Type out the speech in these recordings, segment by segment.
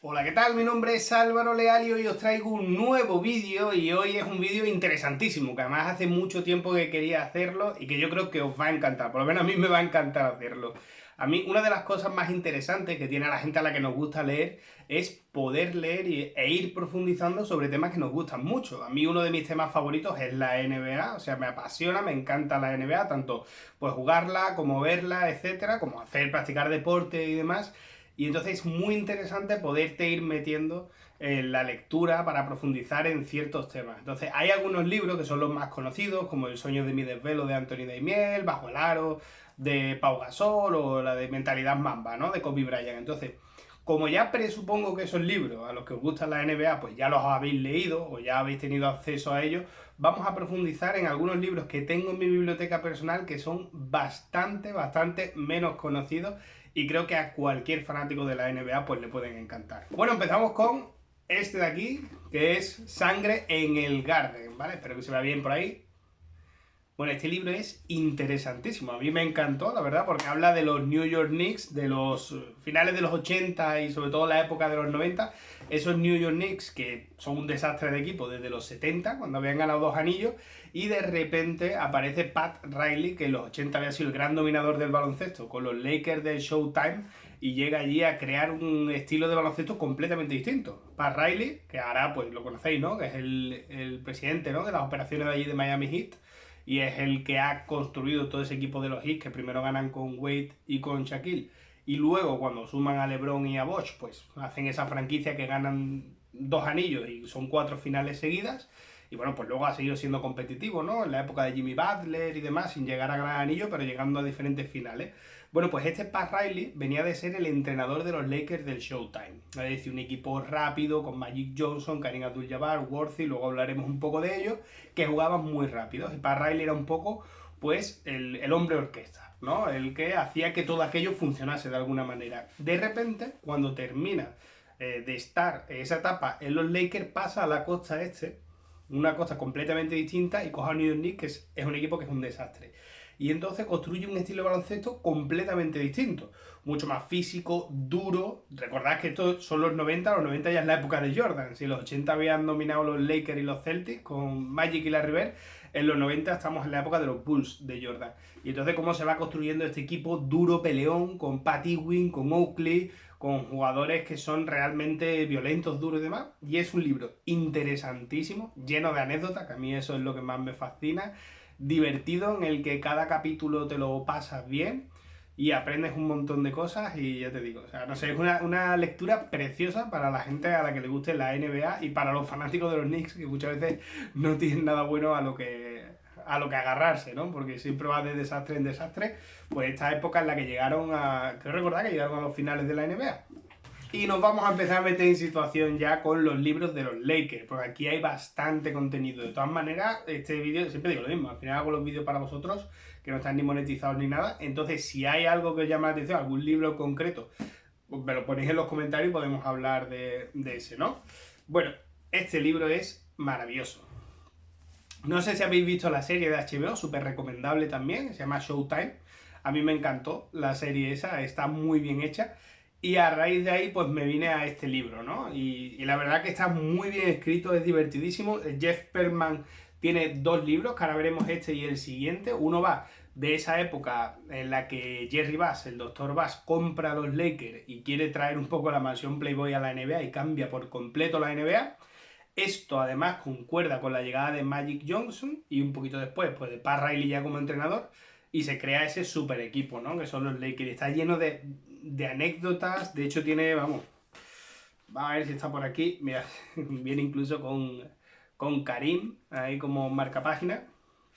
Hola, ¿qué tal? Mi nombre es Álvaro Leal y hoy os traigo un nuevo vídeo y hoy es un vídeo interesantísimo, que además hace mucho tiempo que quería hacerlo y que yo creo que os va a encantar, por lo menos a mí me va a encantar hacerlo. A mí una de las cosas más interesantes que tiene a la gente a la que nos gusta leer es poder leer e ir profundizando sobre temas que nos gustan mucho. A mí uno de mis temas favoritos es la NBA, o sea, me apasiona, me encanta la NBA, tanto pues jugarla como verla, etcétera, como practicar deporte y demás. Y entonces es muy interesante poderte ir metiendo en la lectura para profundizar en ciertos temas. Entonces hay algunos libros que son los más conocidos, como El sueño de mi desvelo de Anthony Daimiel, Bajo el aro de Pau Gasol o la de Mentalidad Mamba, ¿no? De Kobe Bryant. Entonces, como ya presupongo que esos libros a los que os gusta la NBA, pues ya los habéis leído o ya habéis tenido acceso a ellos, vamos a profundizar en algunos libros que tengo en mi biblioteca personal que son bastante menos conocidos y creo que a cualquier fanático de la NBA pues le pueden encantar. Bueno, empezamos con este de aquí, que es Sangre en el Garden, ¿vale? Espero que se vea bien por ahí. Bueno, este libro es interesantísimo, a mí me encantó, la verdad, porque habla de los New York Knicks, de los finales de los 80 y sobre todo la época de los 90, esos New York Knicks que son un desastre de equipo desde los 70, cuando habían ganado 2 anillos, y de repente aparece Pat Riley, que en los 80 había sido el gran dominador del baloncesto, con los Lakers del Showtime, y llega allí a crear un estilo de baloncesto completamente distinto. Pat Riley, que ahora pues lo conocéis, ¿no? Que es el presidente, ¿no? De las operaciones de allí de Miami Heat, y es el que ha construido todo ese equipo de los Heat, que primero ganan con Wade y con Shaquille, y luego cuando suman a LeBron y a Bosh, pues hacen esa franquicia que ganan 2 anillos y son 4 finales seguidas, y bueno, pues luego ha seguido siendo competitivo, ¿no? En la época de Jimmy Butler y demás, sin llegar a gran anillo, pero llegando a diferentes finales. Bueno, pues este Pat Riley venía de ser el entrenador de los Lakers del Showtime. Es decir, un equipo rápido, con Magic Johnson, Kareem Abdul-Jabbar, Worthy, luego hablaremos un poco de ellos, que jugaban muy rápido. Y Pat Riley era un poco, pues, el hombre orquesta, ¿no? El que hacía que todo aquello funcionase de alguna manera. De repente, cuando termina de estar esa etapa en los Lakers, pasa a la costa este, una costa completamente distinta, y coge a New York Knicks, que es un equipo que es un desastre. Y entonces construye un estilo de baloncesto completamente distinto, mucho más físico, duro. Recordad que estos son los 90 ya es la época de Jordan. Si los 80 habían dominado los Lakers y los Celtics con Magic y Larry Bird, en los 90 estamos en la época de los Bulls de Jordan. Y entonces cómo se va construyendo este equipo duro, peleón, con Pat Ewing, con Oakley, con jugadores que son realmente violentos, duros y demás. Y es un libro interesantísimo, lleno de anécdotas, que a mí eso es lo que más me fascina, divertido, en el que cada capítulo te lo pasas bien y aprendes un montón de cosas. Y ya te digo, o sea, no sé, es una lectura preciosa para la gente a la que le guste la NBA y para los fanáticos de los Knicks, que muchas veces no tienen nada bueno a lo que agarrarse, ¿no? Porque siempre va de desastre en desastre. Pues esta época en la que llegaron creo recordar que llegaron a los finales de la NBA. Y nos vamos a empezar a meter en situación ya con los libros de los Lakers, porque aquí hay bastante contenido. De todas maneras, este vídeo, siempre digo lo mismo, al final hago los vídeos para vosotros, que no están ni monetizados ni nada. Entonces, si hay algo que os llama la atención, algún libro concreto, pues me lo ponéis en los comentarios y podemos hablar de ese, ¿no? Bueno, este libro es maravilloso. No sé si habéis visto la serie de HBO, súper recomendable también, se llama Showtime. A mí me encantó la serie esa, está muy bien hecha. Y a raíz de ahí, pues me vine a este libro, ¿no? Y la verdad que está muy bien escrito, es divertidísimo. Jeff Pearlman tiene 2 libros, que ahora veremos este y el siguiente. Uno va de esa época en la que Jerry Buss, el doctor Buss, compra a los Lakers y quiere traer un poco la mansión Playboy a la NBA y cambia por completo la NBA. Esto además concuerda con la llegada de Magic Johnson y un poquito después, pues de Pat Riley ya como entrenador, y se crea ese super equipo, ¿no? Que son los Lakers. Está lleno de anécdotas, de hecho tiene, vamos a ver si está por aquí, mira, viene incluso con Karim, ahí como marcapágina.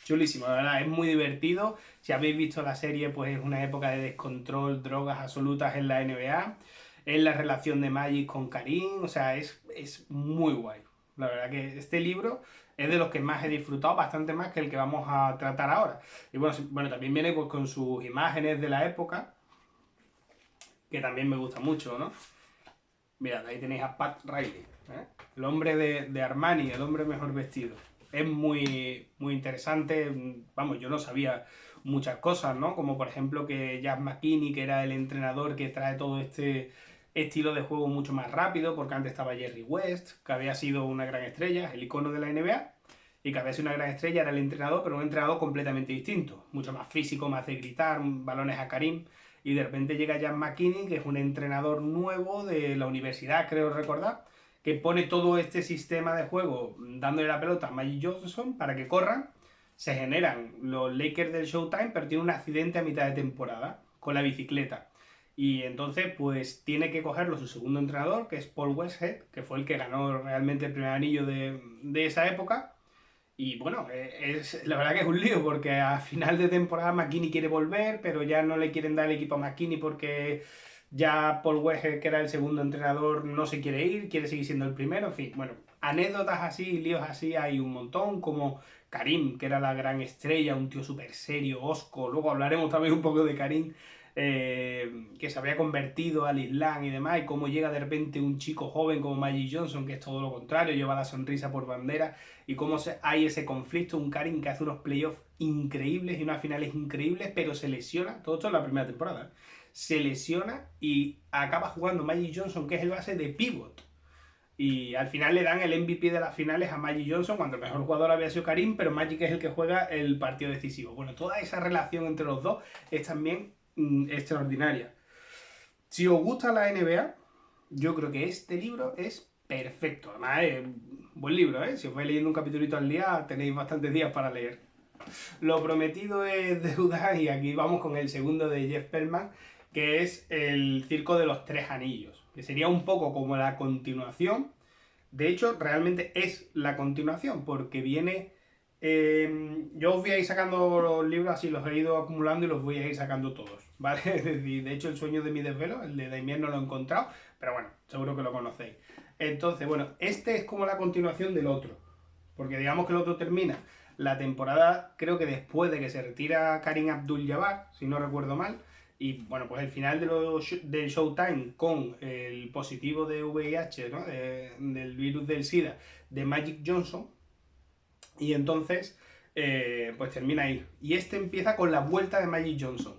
Chulísimo, la verdad, es muy divertido. Si habéis visto la serie, pues es una época de descontrol, drogas absolutas en la NBA. Es la relación de Magic con Karim, o sea, es muy guay. La verdad que este libro es de los que más he disfrutado, bastante más que el que vamos a tratar ahora. Y bueno, también viene pues con sus imágenes de la época, que también me gusta mucho, ¿no? Mirad, ahí tenéis a Pat Riley, ¿eh? El hombre de Armani, el hombre mejor vestido. Es muy interesante. Vamos, yo no sabía muchas cosas, ¿no? Como por ejemplo que Jack McKinney, que era el entrenador que trae todo estilo de juego mucho más rápido, porque antes estaba Jerry West, que había sido una gran estrella, el icono de la NBA, y que había sido una gran estrella, era el entrenador, pero un entrenador completamente distinto, mucho más físico, más de gritar, balones a Karim, y de repente llega Jan McKinney, que es un entrenador nuevo de la universidad, creo recordar, que pone todo este sistema de juego dándole la pelota a Magic Johnson para que corran. Se generan los Lakers del Showtime, pero tiene un accidente a mitad de temporada con la bicicleta. Y entonces, pues tiene que cogerlo su segundo entrenador, que es Paul Westhead, que fue el que ganó realmente el primer anillo de esa época. Y bueno, la verdad que es un lío, porque a final de temporada McKinney quiere volver, pero ya no le quieren dar el equipo a McKinney porque ya Paul Westhead, que era el segundo entrenador, no se quiere ir, quiere seguir siendo el primero. En fin, bueno, anécdotas así, líos así hay un montón, como Karim, que era la gran estrella, un tío súper serio, hosco. Luego hablaremos también un poco de Karim, que se había convertido al Islam y demás, y cómo llega de repente un chico joven como Magic Johnson, que es todo lo contrario, lleva la sonrisa por bandera, y cómo hay ese conflicto, un Karim que hace unos playoffs increíbles y unas finales increíbles, pero se lesiona, todo esto en la primera temporada, ¿eh? Se lesiona y acaba jugando Magic Johnson, que es el base de pivot. Y al final le dan el MVP de las finales a Magic Johnson, cuando el mejor jugador había sido Karim, pero Magic es el que juega el partido decisivo. Bueno, toda esa relación entre los dos es también extraordinaria. Si os gusta la NBA, yo creo que este libro es perfecto. Además, es un buen libro, ¿eh? Si os vais leyendo un capitulito al día, tenéis bastantes días para leer. Lo prometido es deuda, y aquí vamos con el segundo de Jeff Pearlman, que es el Circo de los Tres Anillos, que sería un poco como la continuación. De hecho, realmente es la continuación, porque viene... yo os voy a ir sacando los libros así, los he ido acumulando y los voy a ir sacando todos, ¿vale? Es decir, de hecho, El sueño de mi desvelo, el de Damien, no lo he encontrado, pero bueno, seguro que lo conocéis. Entonces, bueno, este es como la continuación del otro, porque digamos que el otro termina la temporada, creo que después de que se retira Karim Abdul-Jabbar, si no recuerdo mal, y bueno, pues el final del Showtime con el positivo de VIH, ¿no? Del virus del SIDA de Magic Johnson, y entonces pues termina ahí. Y este empieza con la vuelta de Magic Johnson,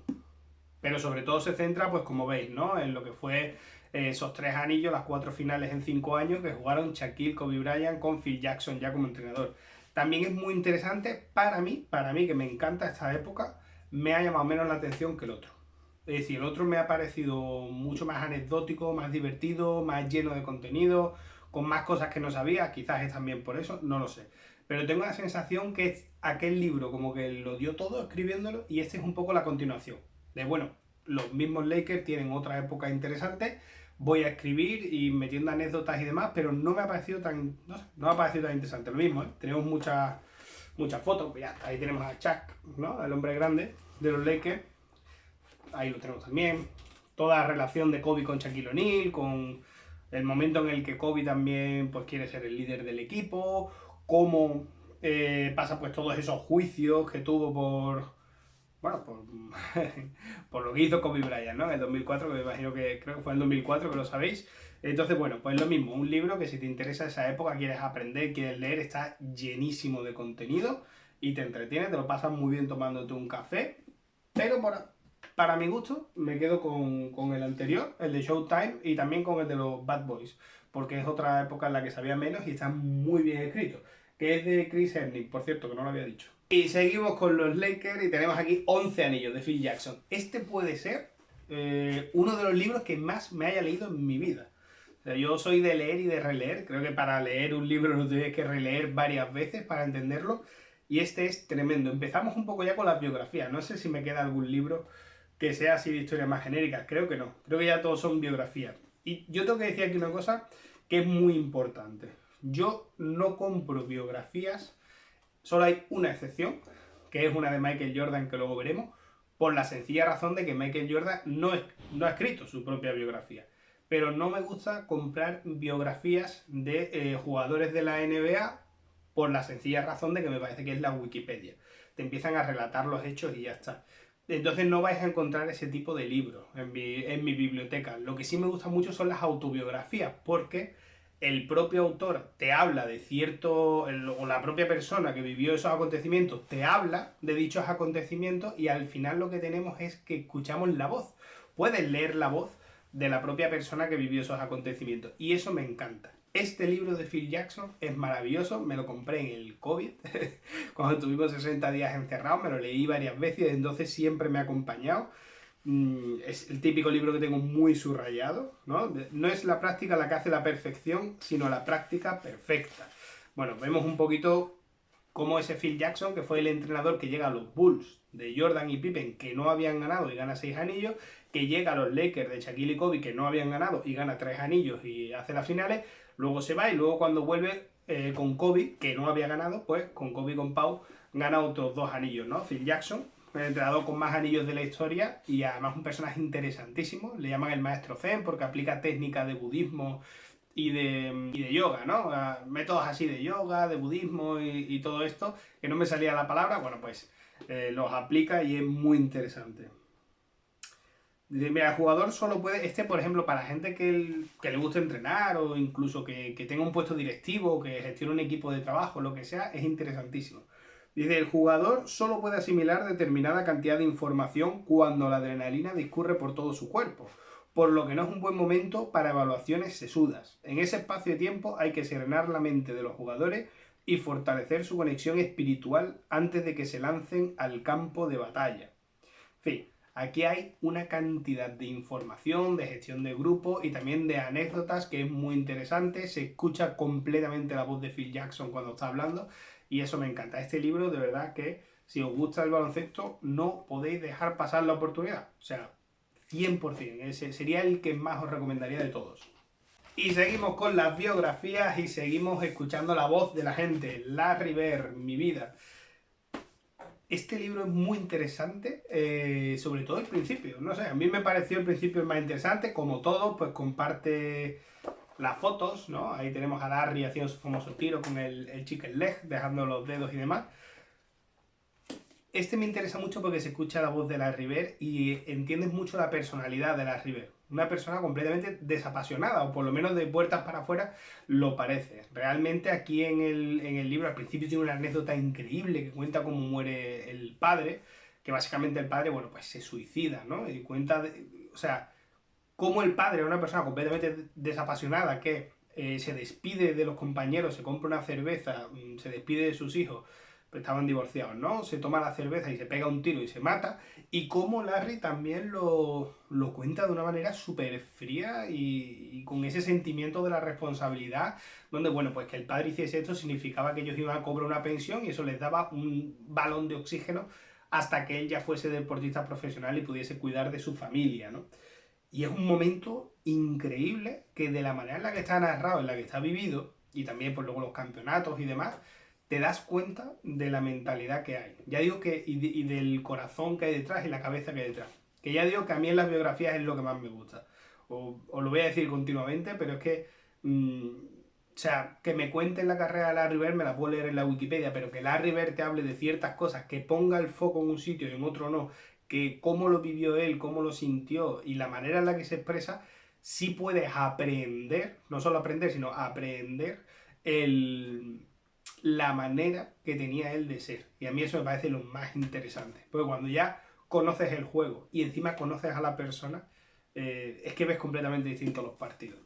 pero sobre todo se centra, pues como veis, ¿no? En lo que fue esos 3 anillos, las 4 finales en 5 años que jugaron Shaquille, Kobe Bryant con Phil Jackson ya como entrenador. También es muy interesante para mí que me encanta esta época, me ha llamado menos la atención que el otro. Es decir, el otro me ha parecido mucho más anecdótico, más divertido, más lleno de contenido, con más cosas que no sabía, quizás es también por eso, no lo sé. Pero tengo la sensación que aquel libro como que lo dio todo escribiéndolo, y este es un poco la continuación. De bueno, los mismos Lakers tienen otra época interesante, voy a escribir y metiendo anécdotas y demás, pero no me ha parecido tan, no sé, no me ha parecido tan interesante. Lo mismo, ¿eh? Tenemos muchas fotos, pues ya está, ahí tenemos a Chuck, ¿no? El hombre grande de los Lakers, ahí lo tenemos también. Toda la relación de Kobe con Shaquille O'Neal, con el momento en el que Kobe también pues quiere ser el líder del equipo, cómo pasa pues todos esos juicios que tuvo bueno, por lo que hizo Kobe Bryant, ¿no? En el 2004, que me imagino que creo que fue en el 2004, que lo sabéis. Entonces, bueno, pues lo mismo, un libro que si te interesa esa época, quieres aprender, quieres leer, está llenísimo de contenido y te entretiene, te lo pasas muy bien tomándote un café, pero para mi gusto me quedo con el anterior, el de Showtime, y también con el de los Bad Boys, porque es otra época en la que sabía menos y está muy bien escrito, que es de Chris Herring, por cierto, que no lo había dicho. Y seguimos con los Lakers y tenemos aquí 11 anillos de Phil Jackson. Este puede ser uno de los libros que más me haya leído en mi vida. O sea, yo soy de leer y de releer. Creo que para leer un libro lo tienes que releer varias veces para entenderlo. Y este es tremendo. Empezamos un poco ya con las biografías. No sé si me queda algún libro que sea así de historias más genéricas. Creo que no. Creo que ya todos son biografías. Y yo tengo que decir aquí una cosa que es muy importante. Yo no compro biografías. Solo hay una excepción, que es una de Michael Jordan, que luego veremos, por la sencilla razón de que Michael Jordan no ha escrito su propia biografía. Pero no me gusta comprar biografías de jugadores de la NBA por la sencilla razón de que me parece que es la Wikipedia. Te empiezan a relatar los hechos y ya está. Entonces no vais a encontrar ese tipo de libros en mi biblioteca. Lo que sí me gusta mucho son las autobiografías, porque el propio autor te habla de o la propia persona que vivió esos acontecimientos te habla de dichos acontecimientos, y al final lo que tenemos es que escuchamos la voz. Puedes leer la voz, de la propia persona que vivió esos acontecimientos. Y eso me encanta. Este libro de Phil Jackson es maravilloso, me lo compré en el COVID, cuando tuvimos 60 días encerrados, me lo leí varias veces y desde entonces siempre me ha acompañado. Es el típico libro que tengo muy subrayado, ¿no? No es la práctica la que hace la perfección, sino la práctica perfecta. Bueno, vemos un poquito cómo ese Phil Jackson, que fue el entrenador que llega a los Bulls de Jordan y Pippen, que no habían ganado y gana 6 anillos, que llega a los Lakers de Shaquille y Kobe, que no habían ganado y gana 3 anillos y hace las finales, luego se va y luego cuando vuelve con Kobe, que no había ganado, pues con Kobe y con Pau gana otros 2 anillos, ¿no? Phil Jackson, el entrenador con más anillos de la historia y además un personaje interesantísimo, le llaman el maestro Zen porque aplica técnicas de budismo y de yoga, ¿no? Métodos así de yoga, de budismo y todo esto, que no me salía la palabra, bueno, pues los aplica y es muy interesante. Dice, mira, el jugador solo puede, por ejemplo, para gente que le guste entrenar o incluso que tenga un puesto directivo, que gestione un equipo de trabajo, lo que sea, es interesantísimo. Dice, el jugador solo puede asimilar determinada cantidad de información cuando la adrenalina discurre por todo su cuerpo, por lo que no es un buen momento para evaluaciones sesudas. En ese espacio de tiempo hay que serenar la mente de los jugadores y fortalecer su conexión espiritual antes de que se lancen al campo de batalla. En fin, aquí hay una cantidad de información, de gestión de grupo y también de anécdotas que es muy interesante. Se escucha completamente la voz de Phil Jackson cuando está hablando y eso me encanta. Este libro, de verdad que si os gusta el baloncesto, no podéis dejar pasar la oportunidad. O sea, 100%. Ese sería el que más os recomendaría de todos. Y seguimos con las biografías y seguimos escuchando la voz de la gente. Larry Bird, mi vida. Este libro es muy interesante, sobre todo el principio. No sé, a mí me pareció el principio más interesante. Como todo, pues comparte las fotos, ¿no? Ahí tenemos a Larry haciendo su famoso tiro con el chicken leg, dejando los dedos y demás. Este me interesa mucho porque se escucha la voz de Larry Bird y entiendes mucho la personalidad de Larry Bird. Una persona completamente desapasionada, o por lo menos de puertas para afuera lo parece. Realmente aquí en el libro al principio tiene una anécdota increíble que cuenta cómo muere el padre, que básicamente el padre, bueno, pues se suicida, ¿no? Y cuenta, o sea, cómo el padre era una persona completamente desapasionada que se despide de los compañeros, se compra una cerveza, se despide de sus hijos, pues estaban divorciados, ¿no? Se toma la cerveza y se pega un tiro y se mata. Y cómo Larry también lo cuenta de una manera súper fría y con ese sentimiento de la responsabilidad, donde, bueno, pues que el padre hiciese esto significaba que ellos iban a cobrar una pensión y eso les daba un balón de oxígeno hasta que él ya fuese deportista profesional y pudiese cuidar de su familia, ¿no? Y es un momento increíble que de la manera en la que está narrado, en la que está vivido, y también pues luego los campeonatos y demás, te das cuenta de la mentalidad que hay. Ya digo que, y del corazón que hay detrás y la cabeza que hay detrás. Que ya digo que a mí en las biografías es lo que más me gusta. Os lo voy a decir continuamente, pero es que, o sea, que me cuenten la carrera de Larry Bird me la puedo leer en la Wikipedia, pero que Larry Bird te hable de ciertas cosas, que ponga el foco en un sitio y en otro no, que cómo lo vivió él, cómo lo sintió y la manera en la que se expresa, sí puedes aprender, no solo aprender, sino aprender la manera que tenía él de ser. Y a mí eso me parece lo más interesante. Porque cuando ya conoces el juego y encima conoces a la persona, es que ves completamente distintos los partidos.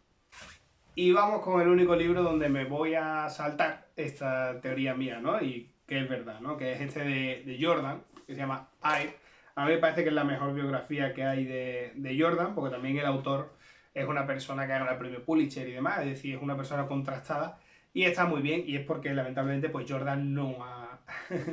Y vamos con el único libro donde me voy a saltar esta teoría mía, ¿no? Y que es verdad, ¿no? Que es este de Jordan, que se llama I. A mí me parece que es la mejor biografía que hay de Jordan, porque también el autor es una persona que ha ganado el premio Pulitzer y demás, es decir, es una persona contrastada y está muy bien, y es porque lamentablemente pues Jordan no ha...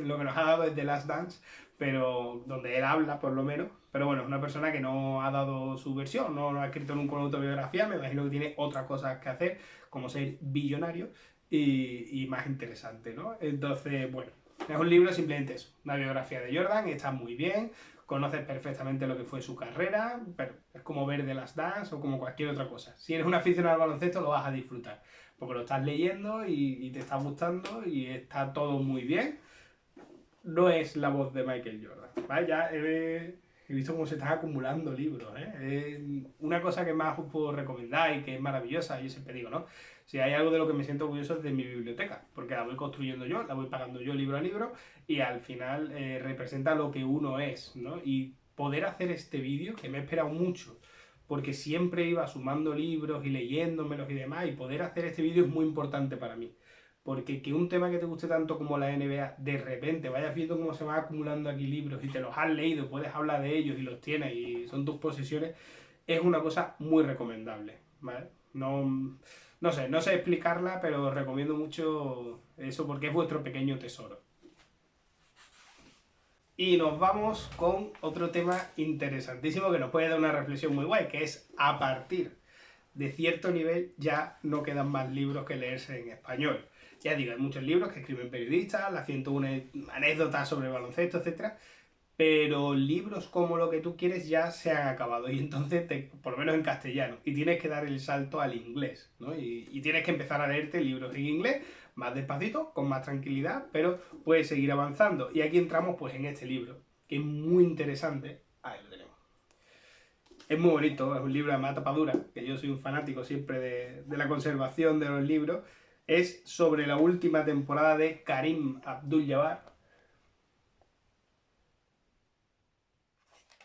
lo que nos ha dado es The Last Dance, pero donde él habla por lo menos, pero bueno, es una persona que no ha dado su versión, no ha escrito nunca una autobiografía, me imagino que tiene otras cosas que hacer, como ser billonario y más interesante, ¿no? Entonces, bueno, es un libro simplemente eso, una biografía de Jordan, está muy bien, conoces perfectamente lo que fue su carrera, pero es como ver The Last Dance o como cualquier otra cosa. Si eres un aficionado al baloncesto lo vas a disfrutar, porque lo estás leyendo y te está gustando y está todo muy bien. No es la voz de Michael Jordan, ¿vale? Ya he visto cómo se están acumulando libros, ¿eh? Es una cosa que más os puedo recomendar y que es maravillosa, yo siempre digo, ¿no? Si hay algo de lo que me siento orgulloso es de mi biblioteca, porque la voy construyendo yo, la voy pagando yo libro a libro y al final representa lo que uno es, ¿no? Y poder hacer este vídeo, que me he esperado mucho porque siempre iba sumando libros y leyéndomelos y demás, y poder hacer este vídeo es muy importante para mí. Porque que un tema que te guste tanto como la NBA, de repente vayas viendo cómo se van acumulando aquí libros y te los has leído, puedes hablar de ellos y los tienes y son tus posesiones, es una cosa muy recomendable, ¿vale? No, no sé explicarla, pero os recomiendo mucho eso porque es vuestro pequeño tesoro. Y nos vamos con otro tema interesantísimo que nos puede dar una reflexión muy guay, que es a partir de cierto nivel ya no quedan más libros que leerse en español. Ya digo, hay muchos libros que escriben periodistas, las 101 anécdotas sobre baloncesto, etcétera, pero libros como Lo que tú quieres ya se han acabado y entonces, por lo menos en castellano, y tienes que dar el salto al inglés, ¿no? Y tienes que empezar a leerte libros en inglés, más despacito, con más tranquilidad, pero puedes seguir avanzando. Y aquí entramos pues en este libro, que es muy interesante. Ahí lo tenemos. Es muy bonito, es un libro de mata tapadura, que yo soy un fanático siempre de la conservación de los libros. Es sobre la última temporada de Karim Abdul-Jabbar.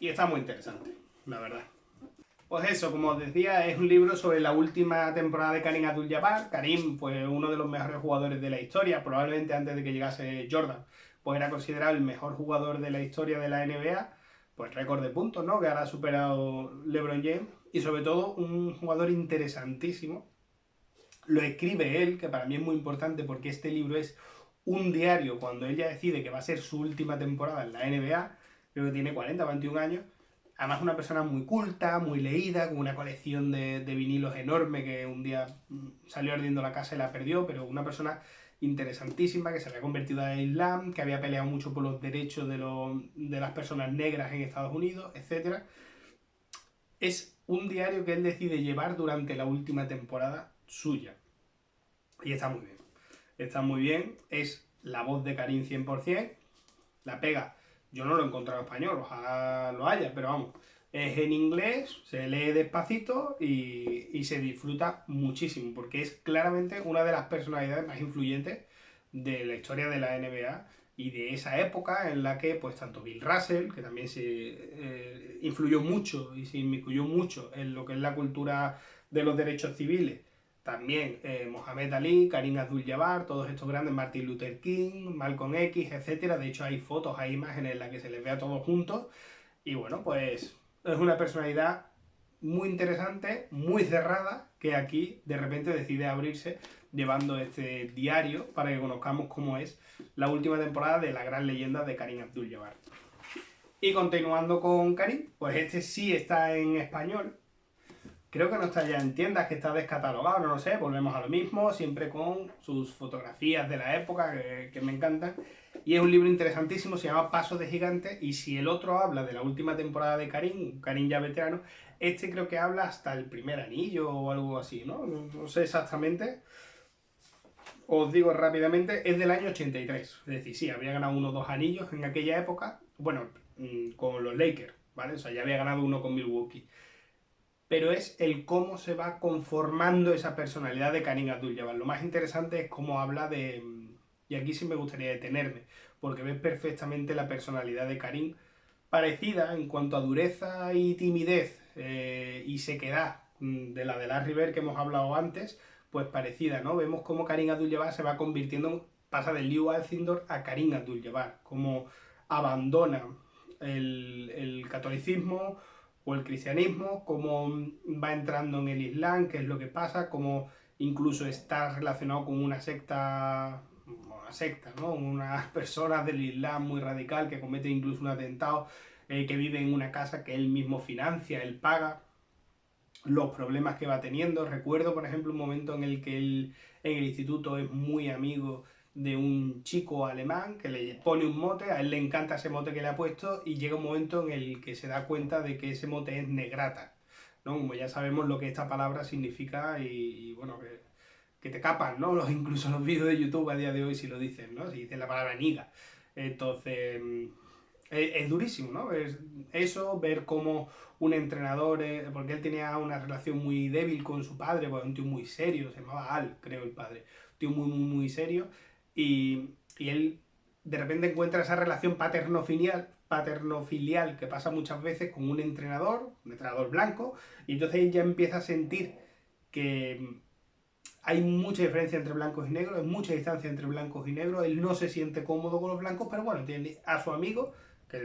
Y está muy interesante, la verdad. Pues eso, como os decía, es un libro sobre la última temporada de Karim Abdul-Jabbar. Karim fue uno de los mejores jugadores de la historia, probablemente antes de que llegase Jordan, pues era considerado el mejor jugador de la historia de la NBA, pues récord de puntos, ¿no? Que ahora ha superado LeBron James, y sobre todo un jugador interesantísimo. Lo escribe él, que para mí es muy importante porque este libro es un diario cuando ella decide que va a ser su última temporada en la NBA, creo que tiene 40, 21 años. Además, una persona muy culta, muy leída, con una colección de vinilos enorme que un día salió ardiendo la casa y la perdió, pero una persona interesantísima que se había convertido al Islam, que había peleado mucho por los derechos de las personas negras en Estados Unidos, etc. Es un diario que él decide llevar durante la última temporada suya. Y está muy bien. Está muy bien. Es la voz de Karim 100%. La pega. Yo no lo he encontrado en español, ojalá lo haya, pero vamos. Es en inglés, se lee despacito y se disfruta muchísimo, porque es claramente una de las personalidades más influyentes de la historia de la NBA y de esa época en la que pues tanto Bill Russell, que también se influyó mucho y se inmiscuyó mucho en lo que es la cultura de los derechos civiles, también Mohamed Ali, Karim Abdul-Jabbar, todos estos grandes, Martin Luther King, Malcolm X, etc. De hecho hay fotos, hay imágenes en las que se les ve a todos juntos. Y bueno, pues es una personalidad muy interesante, muy cerrada, que aquí de repente decide abrirse llevando este diario para que conozcamos cómo es la última temporada de la gran leyenda de Karim Abdul-Jabbar. Y continuando con Karim, pues este sí está en español. Creo que no está ya en tiendas, que está descatalogado, no lo sé, volvemos a lo mismo, siempre con sus fotografías de la época, que me encantan. Y es un libro interesantísimo, se llama Pasos de Gigante, y si el otro habla de la última temporada de Karim, Karim ya veterano, este creo que habla hasta el primer anillo o algo así, ¿no? No sé exactamente. Os digo rápidamente, es del año 83, es decir, sí, había ganado 1 o 2 anillos en aquella época, bueno, con los Lakers, ¿vale? O sea, ya había ganado uno con Milwaukee. Pero es el cómo se va conformando esa personalidad de Karim Abdul-Jabbar. Lo más interesante es cómo habla de... Y aquí sí me gustaría detenerme, porque ves perfectamente la personalidad de Karim, parecida en cuanto a dureza y timidez y sequedad de la de Larry Bird que hemos hablado antes, pues parecida, ¿no? Vemos cómo Karim Abdul-Jabbar se va convirtiendo, pasa del Lew Alcindor a Karim Abdul-Jabbar, cómo abandona el catolicismo o el cristianismo, cómo va entrando en el Islam, qué es lo que pasa, cómo incluso está relacionado con una secta, ¿no? Unas personas del Islam muy radical que cometen incluso un atentado, que vive en una casa que él mismo financia, él paga, los problemas que va teniendo. Recuerdo, por ejemplo, un momento en el que él en el instituto es muy amigo de un chico alemán que le pone un mote, a él le encanta ese mote que le ha puesto y llega un momento en el que se da cuenta de que ese mote es negrata, ¿no? Como ya sabemos lo que esta palabra significa y bueno, que te capan, ¿no? Incluso los vídeos de YouTube a día de hoy si lo dicen, ¿no? Si dicen la palabra niga. Entonces, es durísimo, ¿no? Es eso, ver cómo un entrenador, porque él tenía una relación muy débil con su padre, pues un tío muy serio, se llamaba Al, creo el padre, un tío muy serio, y él de repente encuentra esa relación paterno-filial, paterno-filial que pasa muchas veces con un entrenador blanco, y entonces él ya empieza a sentir que hay mucha diferencia entre blancos y negros, hay mucha distancia entre blancos y negros, él no se siente cómodo con los blancos, pero bueno, tiene a su amigo, que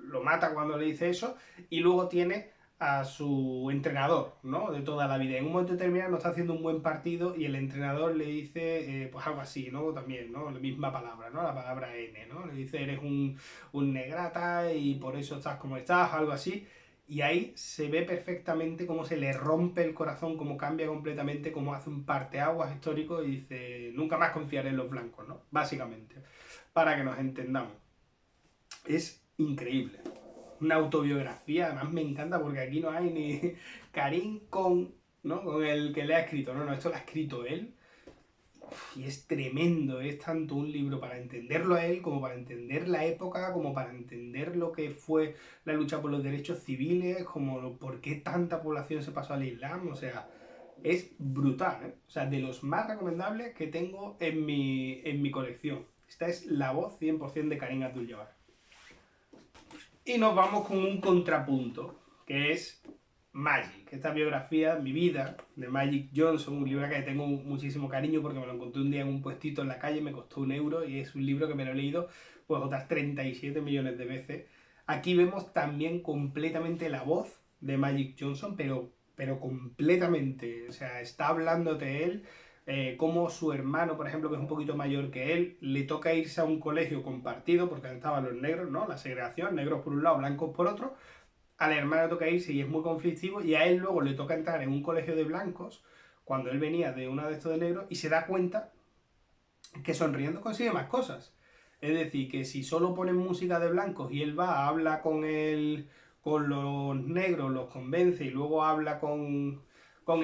lo mata cuando le dice eso, y luego tiene a su entrenador, ¿no? De toda la vida. En un momento determinado no está haciendo un buen partido y el entrenador le dice, pues algo así, ¿no? También, ¿no? La misma palabra, ¿no? La palabra N, ¿no? Le dice, eres un negrata y por eso estás como estás, algo así. Y ahí se ve perfectamente cómo se le rompe el corazón, cómo cambia completamente, cómo hace un parteaguas histórico y dice, nunca más confiaré en los blancos, ¿no? Básicamente, para que nos entendamos. Es increíble. Una autobiografía, además me encanta porque aquí no hay ni Karim ¿no? Con el que le ha escrito, no, esto lo ha escrito él. Y es tremendo, es tanto un libro para entenderlo a él, como para entender la época, como para entender lo que fue la lucha por los derechos civiles, como por qué tanta población se pasó al Islam, o sea, es brutal, ¿eh? O sea, de los más recomendables que tengo en mi colección. Esta es la voz 100% de Karim Abdul-Jabbar. Y nos vamos con un contrapunto, que es Magic, esta biografía, mi vida, de Magic Johnson, un libro que tengo muchísimo cariño porque me lo encontré un día en un puestito en la calle, me costó €1 y es un libro que me lo he leído pues otras 37 millones de veces. Aquí vemos también completamente la voz de Magic Johnson, pero completamente, o sea, está hablándote él, como su hermano, por ejemplo, que es un poquito mayor que él, le toca irse a un colegio compartido, porque estaban los negros, ¿no? La segregación, negros por un lado, blancos por otro. Al hermano le toca irse y es muy conflictivo, y a él luego le toca entrar en un colegio de blancos cuando él venía de una de estos de negros y se da cuenta que sonriendo consigue más cosas. Es decir, que si solo ponen música de blancos y él va, habla con los negros, los convence y luego habla con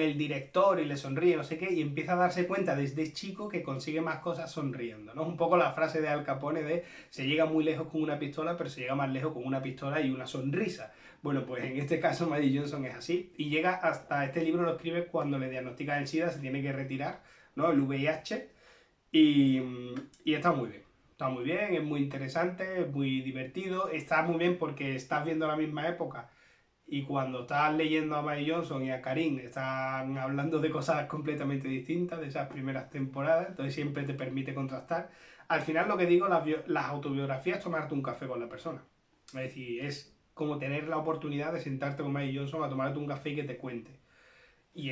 el director y le sonríe, no sé qué, y empieza a darse cuenta desde chico que consigue más cosas sonriendo, ¿no? Es un poco la frase de Al Capone de se llega muy lejos con una pistola, pero se llega más lejos con una pistola y una sonrisa. Bueno, pues en este caso Magic Johnson es así, y llega hasta, este libro lo escribe cuando le diagnostican el SIDA, se tiene que retirar, ¿no? El VIH, y, y está muy bien, es muy interesante, es muy divertido, está muy bien porque estás viendo la misma época y cuando estás leyendo a Magic Johnson y a Karim están hablando de cosas completamente distintas, de esas primeras temporadas, entonces siempre te permite contrastar. Al final lo que digo, las autobiografías es tomarte un café con la persona, es decir, es como tener la oportunidad de sentarte con Magic Johnson a tomarte un café y que te cuente. Y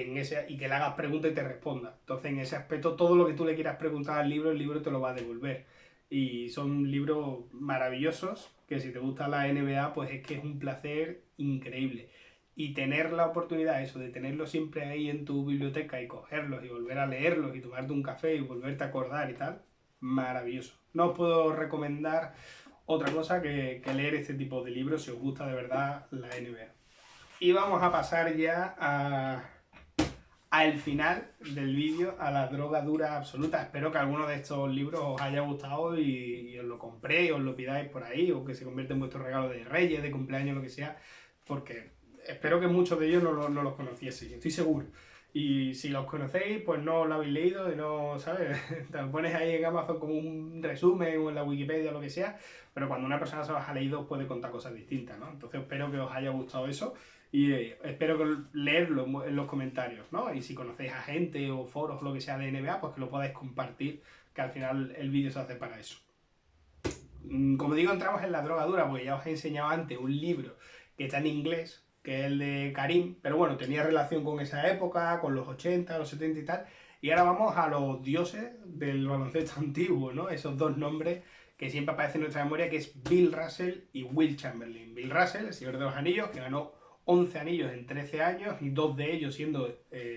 que le hagas preguntas y te responda. Entonces, en ese aspecto, todo lo que tú le quieras preguntar al libro, el libro te lo va a devolver. Y son libros maravillosos, que si te gusta la NBA, pues es que es un placer increíble. Y tener la oportunidad, eso, de tenerlos siempre ahí en tu biblioteca y cogerlos y volver a leerlos y tomarte un café y volverte a acordar y tal, maravilloso. No os puedo recomendar otra cosa que leer este tipo de libros si os gusta de verdad la NBA. Y vamos a pasar ya al final del vídeo, a la droga dura absoluta. Espero que alguno de estos libros os haya gustado y os lo compréis, os lo pidáis por ahí, o que se convierta en vuestro regalo de Reyes, de cumpleaños, lo que sea, porque espero que muchos de ellos no los conocieseis, estoy seguro. Y si los conocéis, pues no lo habéis leído y no, ¿sabes? Te lo pones ahí en Amazon como un resumen o en la Wikipedia o lo que sea, pero cuando una persona se los ha leído os puede contar cosas distintas, ¿no? Entonces espero que os haya gustado eso. Y espero leerlo en los comentarios, ¿no? Y si conocéis a gente o foros o lo que sea de NBA, pues que lo podáis compartir, que al final el vídeo se hace para eso. Como digo, entramos en la drogadura, porque ya os he enseñado antes un libro que está en inglés, que es el de Karim, pero bueno, tenía relación con esa época, con los 80, los 70 y tal. Y ahora vamos a los dioses del baloncesto antiguo, ¿no? Esos dos nombres que siempre aparecen en nuestra memoria, que es Bill Russell y Wilt Chamberlain. Bill Russell, el Señor de los Anillos, que ganó 11 anillos en 13 años y 2 de ellos siendo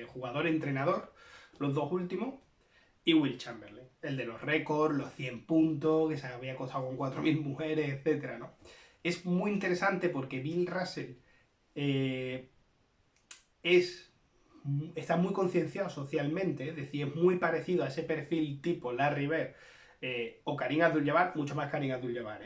jugador-entrenador, los dos últimos, y Wilt Chamberlain, el de los récords, los 100 puntos, que se había acostado con 4.000 mujeres, etc., ¿no? Es muy interesante porque Bill Russell está muy concienciado socialmente, es decir, es muy parecido a ese perfil tipo Larry Bird o Karim Abdul-Jabbar, mucho más Karim Abdul-Jabbar,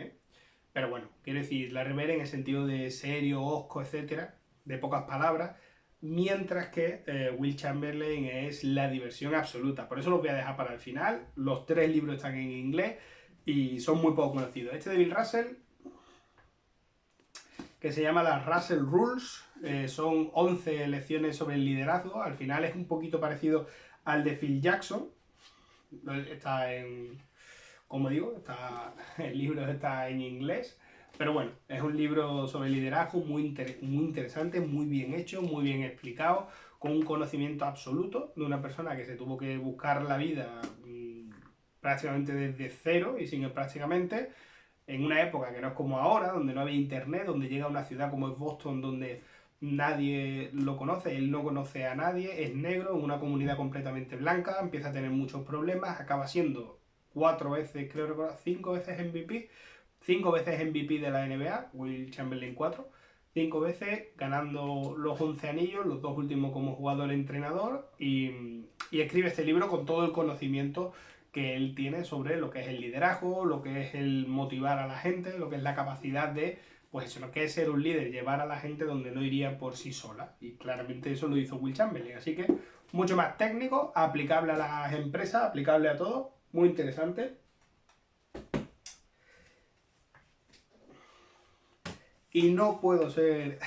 pero bueno, quiero decir, Larry Bird en el sentido de serio, hosco, etcétera, de pocas palabras, mientras que Wilt Chamberlain es la diversión absoluta. Por eso los voy a dejar para el final. Los 3 libros están en inglés y son muy poco conocidos. Este de Bill Russell que se llama las Russell Rules. Son 11 lecciones sobre el liderazgo. Al final es un poquito parecido al de Phil Jackson. Está en... Como digo, el libro está en inglés. Pero bueno, es un libro sobre liderazgo muy interesante, muy bien hecho, muy bien explicado, con un conocimiento absoluto de una persona que se tuvo que buscar la vida prácticamente desde cero y sin prácticamente, en una época que no es como ahora, donde no había internet, donde llega a una ciudad como es Boston, donde nadie lo conoce, él no conoce a nadie, es negro, en una comunidad completamente blanca, empieza a tener muchos problemas, acaba siendo 4 veces, creo recordar, 5 veces MVP, 5 veces MVP de la NBA, Will Chamberlain 4, 5 veces ganando los 11 anillos, los 2 últimos como jugador-entrenador, y escribe este libro con todo el conocimiento que él tiene sobre lo que es el liderazgo, lo que es el motivar a la gente, lo que es la capacidad de, pues eso, lo que es ser un líder, llevar a la gente donde no iría por sí sola. Y claramente eso lo hizo Will Chamberlain. Así que mucho más técnico, aplicable a las empresas, aplicable a todo, muy interesante. Y no puedo ser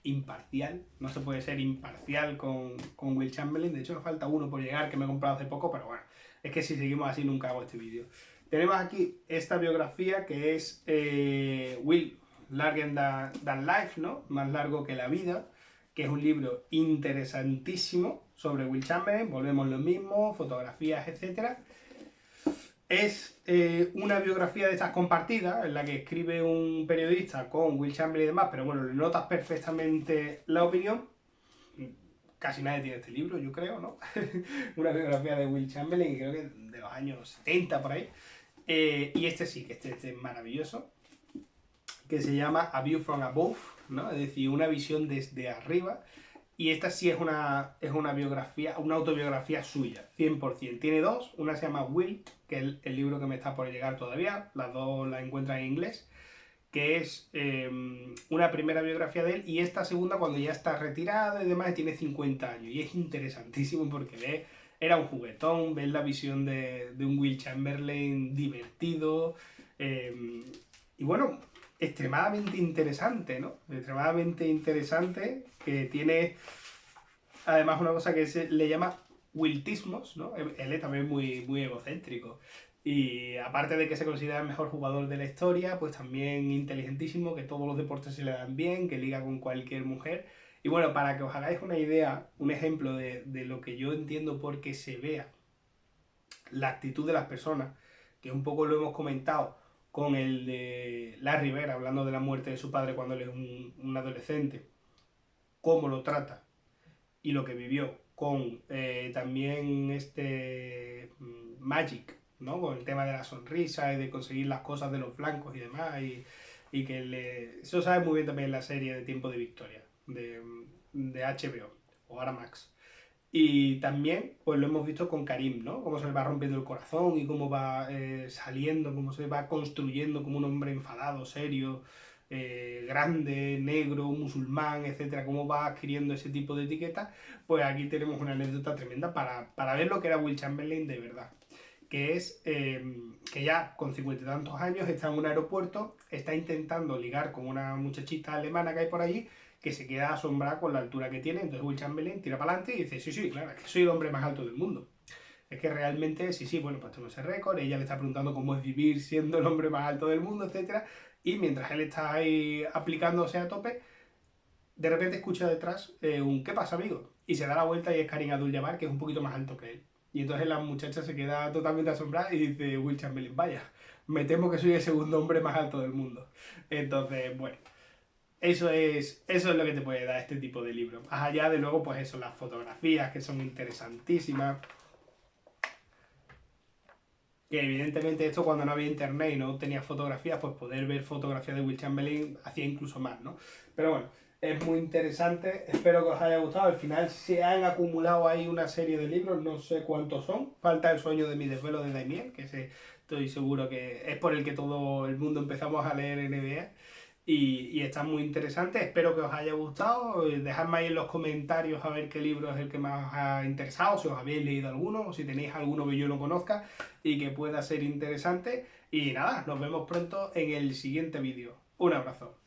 imparcial, no se puede ser imparcial con Will Chamberlain. De hecho, me falta uno por llegar que me he comprado hace poco, pero bueno, es que si seguimos así nunca hago este vídeo. Tenemos aquí esta biografía que es Will, Larger Than Life, ¿no? Más largo que la vida, que es un libro interesantísimo sobre Will Chamberlain. Volvemos lo mismo, fotografías, etcétera. Es una biografía de estas compartidas, en la que escribe un periodista con Will Chamberlain y demás, pero bueno, le notas perfectamente la opinión. Casi nadie tiene este libro, yo creo, ¿no? Una biografía de Will Chamberlain, creo que de los años 70 por ahí. Y este sí, que este es maravilloso, que se llama A View from Above, ¿no? Es decir, una visión desde arriba. Y esta sí es una biografía, una autobiografía suya, 100%. Tiene dos, una se llama Will, que es el libro que me está por llegar todavía, las dos las encuentran en inglés, que es una primera biografía de él, y esta segunda cuando ya está retirado y demás, y tiene 50 años. Y es interesantísimo porque era un juguetón, ves la visión de un Will Chamberlain divertido, y bueno, extremadamente interesante, ¿no? Extremadamente interesante, que tiene además una cosa que le llama wiltismos, ¿no? Él es también muy egocéntrico. Y aparte de que se considera el mejor jugador de la historia, pues también inteligentísimo, que todos los deportes se le dan bien, que liga con cualquier mujer. Y bueno, para que os hagáis una idea, un ejemplo de lo que yo entiendo por qué se vea la actitud de las personas, que un poco lo hemos comentado con el de Larry Bird, hablando de la muerte de su padre cuando él es un adolescente, cómo lo trata y lo que vivió con también Magic, ¿no? Con el tema de la sonrisa y de conseguir las cosas de los blancos y demás, y que eso sabe muy bien también la serie de Tiempo de Victoria de HBO o ahora Max. Y también, pues lo hemos visto con Karim, ¿no? Cómo se le va rompiendo el corazón y cómo va saliendo, cómo se va construyendo como un hombre enfadado, serio, grande, negro, musulmán, etcétera, cómo va adquiriendo ese tipo de etiquetas. Pues aquí tenemos una anécdota tremenda para ver lo que era Will Chamberlain de verdad. Que es que ya con 50 y tantos años está en un aeropuerto, está intentando ligar con una muchachita alemana que hay por allí, que se queda asombrada con la altura que tiene. Entonces Will Chamberlain tira para adelante y dice, sí, claro, es que soy el hombre más alto del mundo. Es que realmente, sí, bueno, pues tengo ese récord. Ella le está preguntando cómo es vivir siendo el hombre más alto del mundo, etcétera. Y mientras él está ahí aplicándose a tope, de repente escucha detrás un ¿qué pasa, amigo? Y se da la vuelta y es Karim Abdul-Jabbar, que es un poquito más alto que él. Y entonces la muchacha se queda totalmente asombrada y dice Will Chamberlain, vaya, me temo que soy el segundo hombre más alto del mundo. Entonces, bueno, eso es lo que te puede dar este tipo de libro. Más allá de luego, pues eso, las fotografías que son interesantísimas. Que evidentemente esto cuando no había internet y no tenía fotografías, pues poder ver fotografías de Will Chamberlain hacía incluso más, ¿no? Pero bueno, es muy interesante, espero que os haya gustado. Al final se han acumulado ahí una serie de libros, no sé cuántos son. Falta El sueño de mi desvelo de Daimiel, que estoy seguro que es por el que todo el mundo empezamos a leer NBA. Y está muy interesante, espero que os haya gustado. Dejadme ahí en los comentarios a ver qué libro es el que más os ha interesado, si os habéis leído alguno o si tenéis alguno que yo no conozca y que pueda ser interesante. Y nada, nos vemos pronto en el siguiente vídeo. Un abrazo.